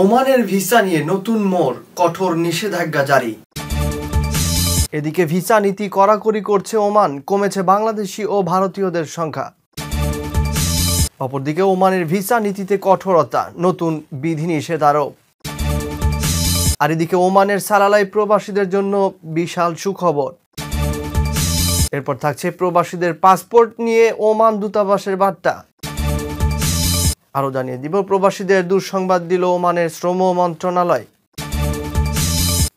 ওমানের ভিসা নিয়ে নতুন মোড়, কঠোর নিষেধাজ্ঞা জারি। এদিকে ভিসা নীতি কড়াকড়ি করছে ওমান, কমেছে বাংলাদেশি ও ভারতীয়দের সংখ্যা। অপরদিকে ওমানের ভিসা নীতিতে কঠোরতা, নতুন বিধিনিষেধ আরোপ। আর এদিকে ওমানের সালালাই প্রবাসীদের জন্য বিশাল সুখবর। এরপর থাকছে প্রবাসীদের পাসপোর্ট নিয়ে ওমান দূতাবাসের বার্তা। আরও জানিয়ে দিব প্রবাসীদের দুঃসংবাদ দিল ওমানের শ্রম মন্ত্রণালয়।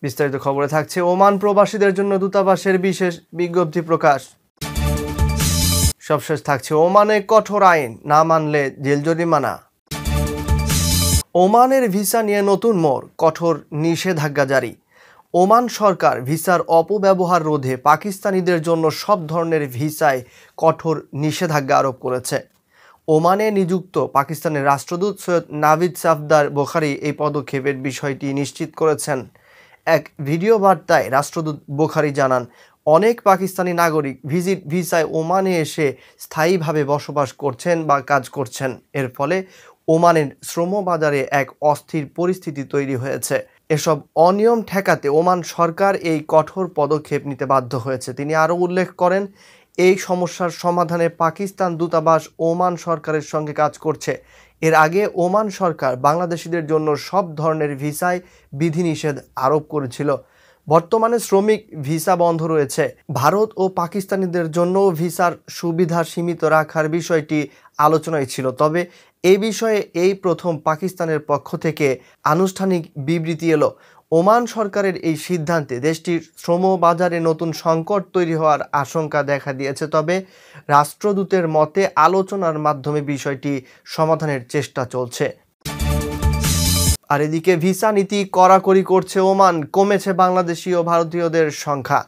বিস্তারিত খবরে থাকছে ওমান প্রবাসীদের জন্য দূতাবাসের বিশেষ বিজ্ঞপ্তি প্রকাশ। সবশেষ থাকছে ওমানে কঠোর আইন, না মানলে জেল জরিমানা। ওমানের ভিসা নিয়ে নতুন মোড়, কঠোর নিষেধাজ্ঞা জারি। ওমান সরকার ভিসার অপব্যবহার রোধে পাকিস্তানিদের জন্য সব ধরনের ভিসায় কঠোর নিষেধাজ্ঞা আরোপ করেছে। ওমানে নিযুক্ত পাকিস্তানের রাষ্ট্রদূত সৈয়দ নাভিদ সাফদার বুখারী এই পদক্ষেপের বিষয়টি নিশ্চিত করেছেন। এক ভিডিও বার্তায় রাষ্ট্রদূত বুখারী জানান, অনেক পাকিস্তানি নাগরিক ভিজিট ভিসায় ওমানে এসে স্থায়ীভাবে বসবাস করছেন বা কাজ করছেন। এর ফলে ওমানের শ্রম বাজারে এক অস্থির পরিস্থিতি তৈরি হয়েছে। এসব অনিয়ম ঠেকাতে ওমান সরকার এই কঠোর পদক্ষেপ নিতে বাধ্য হয়েছে। তিনি আরও উল্লেখ করেন, এই সমস্যার সমাধানে পাকিস্তান দূতাবাস ওমান সরকারের সঙ্গে কাজ করছে। এর আগে ওমান সরকার বাংলাদেশিদের জন্য সব ধরনের ভিসায় বিধিনিষেধ আরোপ করেছিল। বর্তমানে শ্রমিক ভিসা বন্ধ রয়েছে। ভারত ও পাকিস্তানিদের জন্য ভিসার সুবিধা সীমিত রাখার বিষয়টি আলোচনায় ছিল। তবে এই বিষয়ে এই প্রথম পাকিস্তানের পক্ষ থেকে আনুষ্ঠানিক বিবৃতি এলো। ওমান সরকারের এই সিদ্ধান্তে দেশটির শ্রম বাজারে নতুন সংকট তৈরি হওয়ার আশঙ্কা দেখা দিয়েছে। তবে রাষ্ট্রদূতের মতে আলোচনার মাধ্যমে বিষয়টি সমাধানের চেষ্টা চলছে। আর এদিকে ভিসা নীতি কড়াকড়ি করছে ওমান, কমেছে বাংলাদেশি ও ভারতীয়দের সংখ্যা।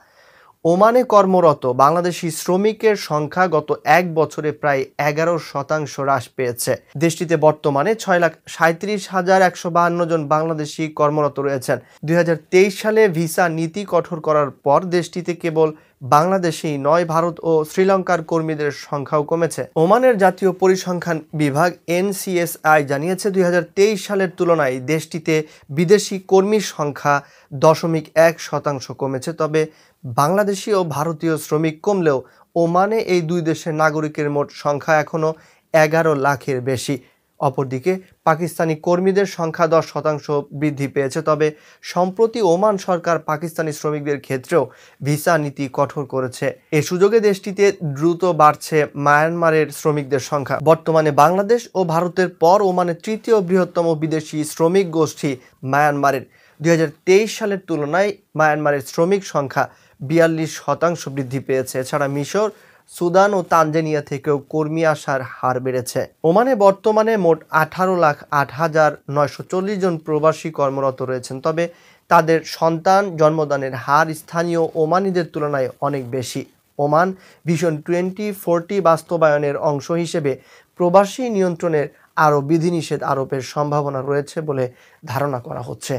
ওমানে কর্মরত বাংলাদেশি শ্রমিকের সংখ্যা গত এক বছরে প্রায় 11% হ্রাস পেয়েছে। দেশটিতে বর্তমানে 6,37,152 জন বাংলাদেশি কর্মরত রয়েছেন। 2023 সালে ভিসা নীতি কঠোর করার পর দেশটিতে কেবল বাংলাদেশেই নয়, ভারত ও শ্রীলঙ্কার কর্মীদের সংখ্যাও কমেছে। ওমানের জাতীয় পরিসংখ্যান বিভাগ NCSI জানিয়েছে, 2023 সালের তুলনায় দেশটিতে বিদেশি কর্মীর সংখ্যা 0.1% কমেছে। তবে বাংলাদেশি ও ভারতীয় শ্রমিক কমলেও ওমানে এই দুই দেশের নাগরিকের মোট সংখ্যা এখনও 11 লাখের বেশি। অপরদিকে পাকিস্তানি কর্মীদের সংখ্যা 10% বৃদ্ধি পেয়েছে। তবে সম্প্রতি ওমান সরকার পাকিস্তানি শ্রমিকদের ক্ষেত্রেও ভিসা নীতি কঠোর করেছে। এ সুযোগে দেশটিতে দ্রুত বাড়ছে মায়ানমারের শ্রমিকদের সংখ্যা। বর্তমানে বাংলাদেশ ও ভারতের পর ওমানের তৃতীয় বৃহত্তম বিদেশি শ্রমিক গোষ্ঠী মায়ানমারের। 2023 সালের তুলনায় মায়ানমারের শ্রমিক সংখ্যা 42% বৃদ্ধি পেয়েছে। এছাড়া মিশর, সুদান ও তানজানিয়া থেকেও কর্মী আসার হার বেড়েছে। ওমানে বর্তমানে মোট 18,08,940 জন প্রবাসী কর্মরত রয়েছেন। তবে তাদের সন্তান জন্মদানের হার স্থানীয় ওমানিদের তুলনায় অনেক বেশি। ওমান ভিশন 2040 বাস্তবায়নের অংশ হিসেবে প্রবাসী নিয়ন্ত্রণের আরও বিধিনিষেধ আরোপের সম্ভাবনা রয়েছে বলে ধারণা করা হচ্ছে।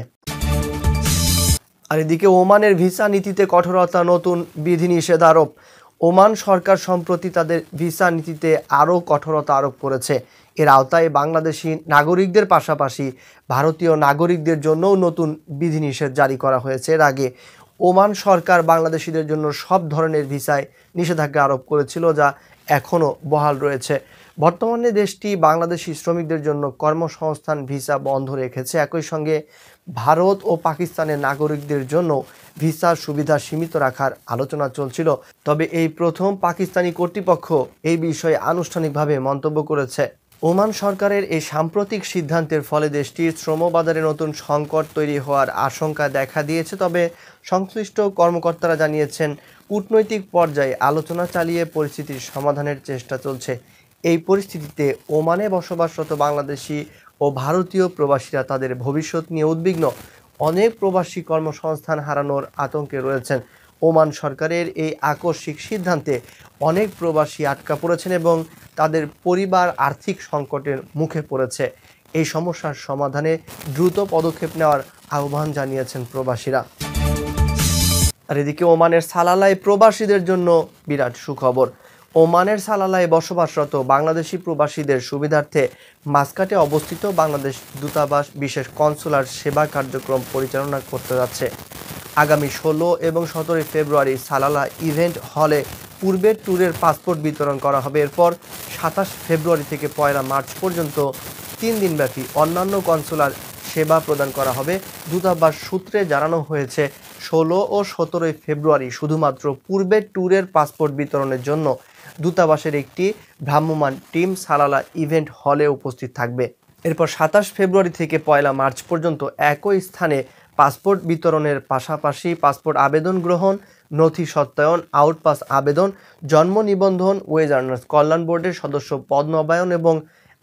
আর এদিকে ওমানের ভিসা নীতিতে কঠোরতা, নতুন বিধিনিষেধ আরোপ। ওমান সরকার সম্প্রতি তাদের ভিসা নীতিতে আরও কঠোরতা আরোপ করেছে। এর আওতায় বাংলাদেশি নাগরিকদের পাশাপাশি ভারতীয় নাগরিকদের জন্যও নতুন বিধিনিষেধ জারি করা হয়েছে। এর আগে ওমান সরকার বাংলাদেশিদের জন্য সব ধরনের ভিসায় নিষেধাজ্ঞা আরোপ করেছিল, যা এখনও বহাল রয়েছে। বর্তমানে দেশটি বাংলাদেশি শ্রমিকদের জন্য কর্মসংস্থান ভিসা বন্ধ রেখেছে। একই সঙ্গে ভারত ও পাকিস্তানের নাগরিকদের জন্য ভিসার সুবিধা সীমিত রাখার আলোচনা চলছিল। তবে এই প্রথম পাকিস্তানি কর্তৃপক্ষ এই বিষয়ে আনুষ্ঠানিকভাবে মন্তব্য করেছে। ওমান সরকারের এই সাম্প্রতিক সিদ্ধান্তের ফলে দেশটির শ্রমবাজারে নতুন সংকট তৈরি হওয়ার আশঙ্কা দেখা দিয়েছে। তবে সংশ্লিষ্ট কর্মকর্তারা জানিয়েছেন, কূটনৈতিক পর্যায়ে আলোচনা চালিয়ে পরিস্থিতির সমাধানের চেষ্টা চলছে। এই পরিস্থিতিতে ওমানে বসবাসরত বাংলাদেশি ও ভারতীয় প্রবাসীরা তাদের ভবিষ্যৎ নিয়ে উদ্বিগ্ন। অনেক প্রবাসী কর্মসংস্থান হারানোর আতঙ্কে রয়েছেন। ওমান সরকারের এই আকস্মিক সিদ্ধান্তে অনেক প্রবাসী আটকা পড়েছেন এবং তাদের পরিবার আর্থিক সংকটের মুখে পড়েছে। এই সমস্যার সমাধানে দ্রুত পদক্ষেপ নেওয়ার আহ্বান জানিয়েছেন প্রবাসীরা। আর এদিকে ওমানের সালালায় প্রবাসীদের জন্য বিরাট সুখবর। ওমানের সালালায় বসবাসরত বাংলাদেশি প্রবাসীদের সুবিধার্থে মাসকাটে অবস্থিত বাংলাদেশ দূতাবাস বিশেষ কনসুলার সেবা কার্যক্রম পরিচালনা করতে যাচ্ছে। আগামী 16 এবং 17 ফেব্রুয়ারি সালালা ইভেন্ট হলে পূর্বের ট্যুরের পাসপোর্ট বিতরণ করা হবে। এরপর 27 ফেব্রুয়ারি থেকে 1 মার্চ পর্যন্ত 3 দিনব্যাপী অন্যান্য কনসুলার সেবা প্রদান করা হবে। দূতাবাস সূত্রে জানানো হয়েছে 16 ও 17 ফেব্রুয়ারি শুধুমাত্র পূর্বের ট্যুরের পাসপোর্ট বিতরণের জন্য দূতাবাসের একটি ভ্রাম্যমাণ টিম সালালা ইভেন্ট হলে উপস্থিত থাকবে। এরপর 27 ফেব্রুয়ারি থেকে 1 মার্চ পর্যন্ত একই স্থানে পাসপোর্ট বিতরণের পাশাপাশি পাসপোর্ট আবেদন গ্রহণ, নথি সত্যায়ন, আউটপাস আবেদন, জন্ম নিবন্ধন, ওয়েজ আর্নার্স কল্যাণ বোর্ডের সদস্য পদ নবায়ন এবং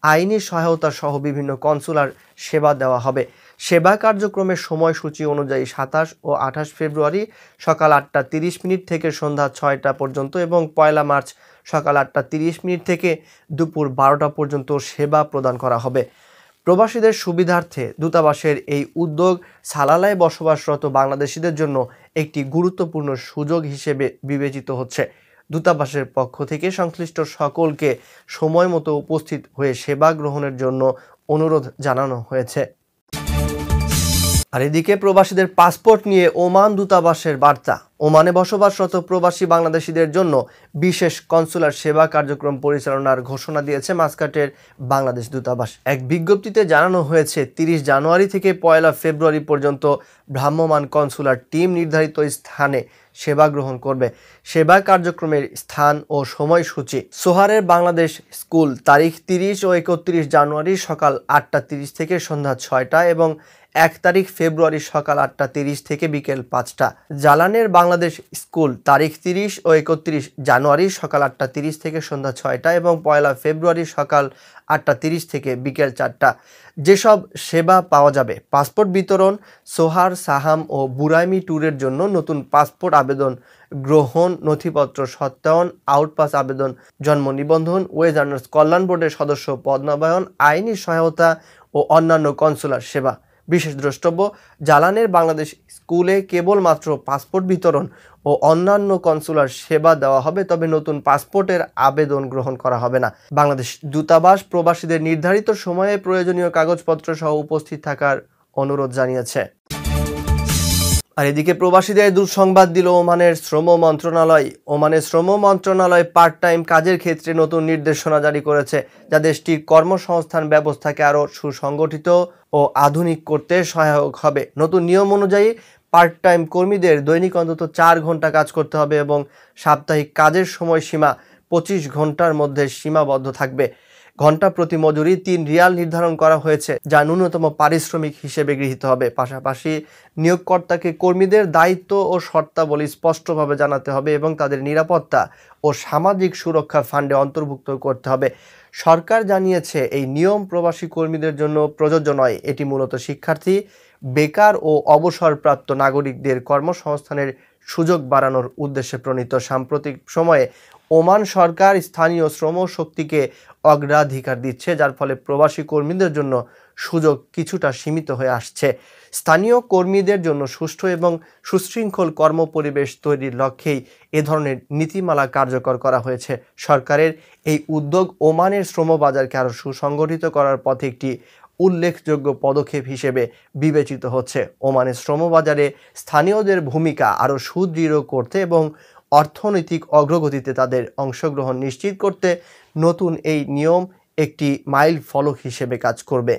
আইনি সহায়তা সহ বিভিন্ন কনসুলার সেবা দেওয়া হবে। সেবা কার্যক্রমের সময়সূচি অনুযায়ী 27 ও 28 ফেব্রুয়ারি সকাল 8:30 থেকে সন্ধ্যা 6টা পর্যন্ত এবং 1 মার্চ সকাল 8:30 থেকে দুপুর 12টা পর্যন্ত সেবা প্রদান করা হবে। প্রবাসীদের সুবিধার্থে দূতাবাসের এই উদ্যোগ সালালায় বসবাসরত বাংলাদেশিদের জন্য একটি গুরুত্বপূর্ণ সুযোগ হিসেবে বিবেচিত হচ্ছে। দূতাবাসের পক্ষ থেকে সংশ্লিষ্ট সকলকে সময় মতো উপস্থিত হয়ে সেবা গ্রহণের জন্য অনুরোধ জানানো হয়েছে। আর এদিকে প্রবাসীদের পাসপোর্ট নিয়ে ওমান দূতাবাসের বার্তা। ওমানে বসবাসরত প্রবাসী বাংলাদেশিদের জন্য বিশেষ কনসুলার সেবা কার্যক্রম পরিচালনার ঘোষণা দিয়েছে মাসকাটের বাংলাদেশ দূতাবাস। এক বিজ্ঞপ্তিতে জানানো হয়েছে 30 জানুয়ারি থেকে 1 ফেব্রুয়ারি পর্যন্ত ভ্রাম্যমাণ কনসুলার টিম নির্ধারিত স্থানে সেবা গ্রহণ করবে। সেবা কার্যক্রমের স্থান ও সময়সূচি: সোহারের বাংলাদেশ স্কুল, তারিখ 30 ও 31 জানুয়ারি সকাল 8:30 থেকে সন্ধ্যা 6টা এবং 1 তারিখ ফেব্রুয়ারি সকাল 8:30 থেকে বিকেল 5টা। জালানের বাংলাদেশ স্কুল, তারিখ 30 ও 31 জানুয়ারি সকাল 8:30 থেকে সন্ধ্যা 6টা এবং 1 ফেব্রুয়ারি সকাল 8:30 থেকে বিকেল 4টা। যেসব সেবা পাওয়া যাবে: পাসপোর্ট বিতরণ, সোহার, সাহাম ও বুরাইমি ট্যুরের জন্য নতুন পাসপোর্ট আবেদন গ্রহণ, নথিপত্র সত্যায়ন, আউটপাস আবেদন, জন্ম নিবন্ধন, ওয়েজ আর্নার্স কল্যাণ বোর্ডের সদস্য পদ নবায়ন, আইনি সহায়তা ও অন্যান্য কনসুলার সেবা। বিশেষ দ্রষ্টব্য: জালানের বাংলাদেশ স্কুলে কেবলমাত্র পাসপোর্ট বিতরণ ও অন্যান্য কনসুলার সেবা দেওয়া হবে, তবে নতুন পাসপোর্টের আবেদন গ্রহণ করা হবে না। বাংলাদেশ দূতাবাস প্রবাসীদের নির্ধারিত সময়ে প্রয়োজনীয় কাগজপত্র সহ উপস্থিত থাকার অনুরোধ জানিয়েছে। আর এদিকে প্রবাসীদের দুঃসংবাদ দিল ওমানের শ্রম মন্ত্রণালয়। ওমানের শ্রম মন্ত্রণালয় পার্ট টাইম কাজের ক্ষেত্রে নতুন নির্দেশনা জারি করেছে, যা দেশটির কর্মসংস্থান ব্যবস্থাকে আরও সুসংগঠিত ও আধুনিক করতে সহায়ক হবে। নতুন নিয়ম অনুযায়ী পার্ট টাইম কর্মীদের দৈনিক অন্তত 4 ঘন্টা কাজ করতে হবে এবং সাপ্তাহিক কাজের সময়সীমা 25 ঘন্টার মধ্যে সীমাবদ্ধ থাকবে। ঘন্টা প্রতি মজুরি 3 রিয়াল নির্ধারণ করা হয়েছে, যা ন্যূনতম পারিশ্রমিক হিসেবে গৃহীত হবে। পাশাপাশি নিয়োগকর্তাকে কর্মীদের দায়িত্ব ও শর্তাবলী স্পষ্টভাবে জানাতে হবে এবং তাদের নিরাপত্তা ও সামাজিক সুরক্ষা ফান্ডে অন্তর্ভুক্ত করতে হবে। সরকার জানিয়েছে, এই নিয়ম প্রবাসী কর্মীদের জন্য প্রযোজ্য নয়। এটি মূলত শিক্ষার্থী, বেকার ও অবসরপ্রাপ্ত নাগরিকদের কর্মসংস্থানের সুযোগ বাড়ানোর উদ্দেশ্যে প্রণীত। সাম্প্রতিক সময়ে ওমান সরকার স্থানীয় শ্রম শক্তিকে অগ্রাধিকার দিচ্ছে, যার ফলে প্রবাসী কর্মীদের জন্য সুযোগ কিছুটা সীমিত হয়ে আসছে। স্থানীয় কর্মীদের জন্য সুষ্ঠু এবং সুশৃঙ্খল কর্মপরিবেশ তৈরির লক্ষ্যেই এ ধরনের নীতিমালা কার্যকর করা হয়েছে। সরকারের এই উদ্যোগ ওমানের শ্রমবাজারকে আরও সুসংগঠিত করার পথে একটি উল্লেখযোগ্য পদক্ষেপ হিসেবে বিবেচিত হচ্ছে। ওমানের শ্রমবাজারে স্থানীয়দের ভূমিকা আরও সুদৃঢ় করতে এবং অর্থনৈতিক অগ্রগতিতে তাদের অংশগ্রহণ নিশ্চিত করতে নতুন এই নিয়ম একটি মাইল ফলক হিসেবে কাজ করবে।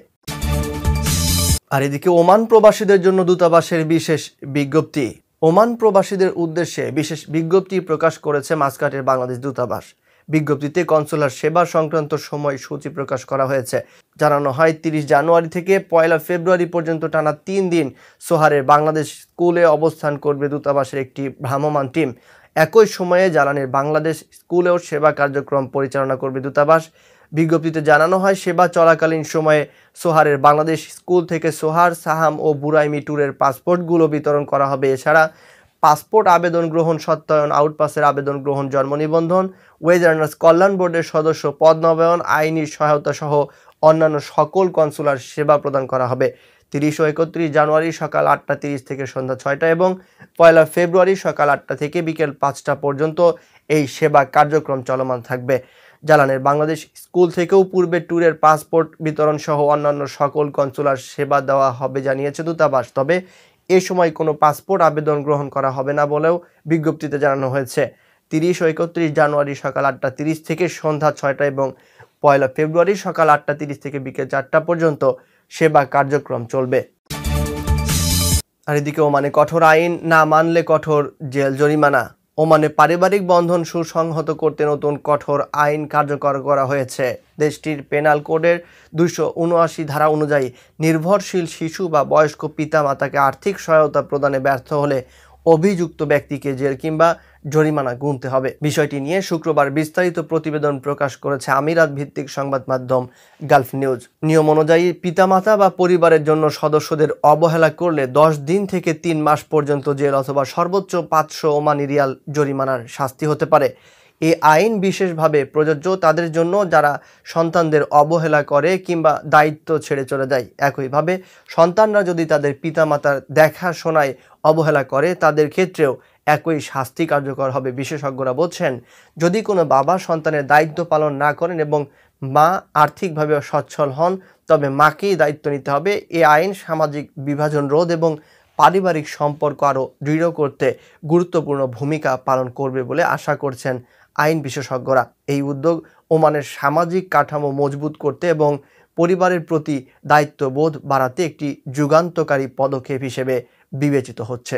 আর এদিকে ওমান প্রবাসীদের জন্য দূতাবাসের বিশেষ বিজ্ঞপ্তি। ওমান প্রবাসীদের উদ্দেশ্যে বিশেষ বিজ্ঞপ্তি প্রকাশ করেছে মাসকাটের বাংলাদেশ দূতাবাস। বিজ্ঞপ্তিতে কনসুলার সেবা সংক্রান্ত সময়সূচি প্রকাশ করা হয়েছে। জানানো হয়, 30 জানুয়ারি থেকে 1 ফেব্রুয়ারি পর্যন্ত টানা 3 দিন সোহারের বাংলাদেশ স্কুলে অবস্থান করবে দূতাবাসের একটি ভ্রাম্যমাণ টিম। একই সময়ে জালানের বাংলাদেশ স্কুলেও সেবা কার্যক্রম পরিচালনা করবে দূতাবাস। বিজ্ঞপ্তিতে জানানো হয়, সেবা চলাকালীন সময়ে সোহারের বাংলাদেশ স্কুল থেকে সোহার, সাহাম ও বুরাইমি ট্যুরের পাসপোর্টগুলো বিতরণ করা হবে। এছাড়া পাসপোর্ট আবেদন গ্রহণ, সত্যায়ন, আউটপাসের আবেদন গ্রহণ, জন্ম নিবন্ধন, ওয়েজ আর্নার্স কল্যাণ বোর্ডের সদস্য পদ নবায়ন, আইনি সহায়তা সহ অন্যান্য সকল কনসুলার সেবা প্রদান করা হবে। 30 ও 31 জানুয়ারি সকাল 8:30 থেকে সন্ধ্যা 6টা এবং 1 ফেব্রুয়ারি সকাল 8টা থেকে বিকেল 5টা পর্যন্ত এই সেবা কার্যক্রম চলমান থাকবে। জালানের বাংলাদেশ স্কুল থেকেও পূর্বে ট্যুরের পাসপোর্ট বিতরণ সহ অন্যান্য সকল কনসুলার সেবা দেওয়া হবে জানিয়েছে দূতাবাস। তবে এ সময় কোনো পাসপোর্ট আবেদন গ্রহণ করা হবে না বলেও বিজ্ঞপ্তিতে জানানো হয়েছে। 30 ও 31 জানুয়ারি সকাল 8:30 থেকে সন্ধ্যা 6টা এবং 1 ফেব্রুয়ারি সকাল 8:30 থেকে বিকেল 4টা পর্যন্ত সেবা কার্যক্রম চলবে। আর এদিকে ওমানে কঠোর আইন না মানলে কঠোর জেল জরিমানা। ওমানে পারিবারিক বন্ধন সুসংহত করতে নতুন কঠোর আইন কার্যকর করা হয়েছে। দেশটির পেনাল কোডের 279 ধারা অনুযায়ী নির্ভরশীল শিশু বা বয়স্ক পিতা মাতাকে আর্থিক সহায়তা প্রদানে ব্যর্থ হলে অভিযুক্ত ব্যক্তিকে জেল কিংবা জরিমানা গুনতে হবে। বিষয়টি নিয়ে শুক্রবার বিস্তারিত প্রতিবেদন প্রকাশ করেছে আমিরাত ভিত্তিক সংবাদ মাধ্যম গালফ নিউজ। নিয়ম অনুযায়ী পিতামাতা বা পরিবারের জন্য সদস্যদের অবহেলা করলে 10 দিন থেকে 3 মাস পর্যন্ত জেল অথবা সর্বোচ্চ 500 ওমানি রিয়াল জরিমানার শাস্তি হতে পারে। এই আইন বিশেষভাবে প্রযোজ্য তাদের জন্য যারা সন্তানদের অবহেলা করে কিংবা দায়িত্ব ছেড়ে চলে যায়। একইভাবে সন্তানরা যদি তাদের পিতামাতার দেখাশোনায় অবহেলা করে তাদের ক্ষেত্রেও একই শাস্তি কার্যকর হবে। বিশেষজ্ঞরা বলছেন, যদি কোনো বাবা সন্তানের দায়িত্ব পালন না করেন এবং মা আর্থিকভাবে সচ্ছল হন তবে মাকেই দায়িত্ব নিতে হবে। এই আইন সামাজিক বিভাজন রোধ এবং পারিবারিক সম্পর্ক আরও দৃঢ় করতে গুরুত্বপূর্ণ ভূমিকা পালন করবে বলে আশা করছেন আইন বিশেষজ্ঞরা। এই উদ্যোগ ওমানের সামাজিক কাঠামো মজবুত করতে এবং পরিবারের প্রতি দায়িত্ববোধ বাড়াতে একটি যুগান্তকারী পদক্ষেপ হিসেবে বিবেচিত হচ্ছে।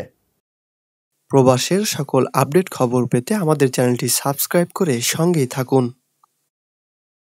প্রবাসের সকল আপডেট খবর পেতে আমাদের চ্যানেলটি সাবস্ক্রাইব করে সঙ্গেই থাকুন।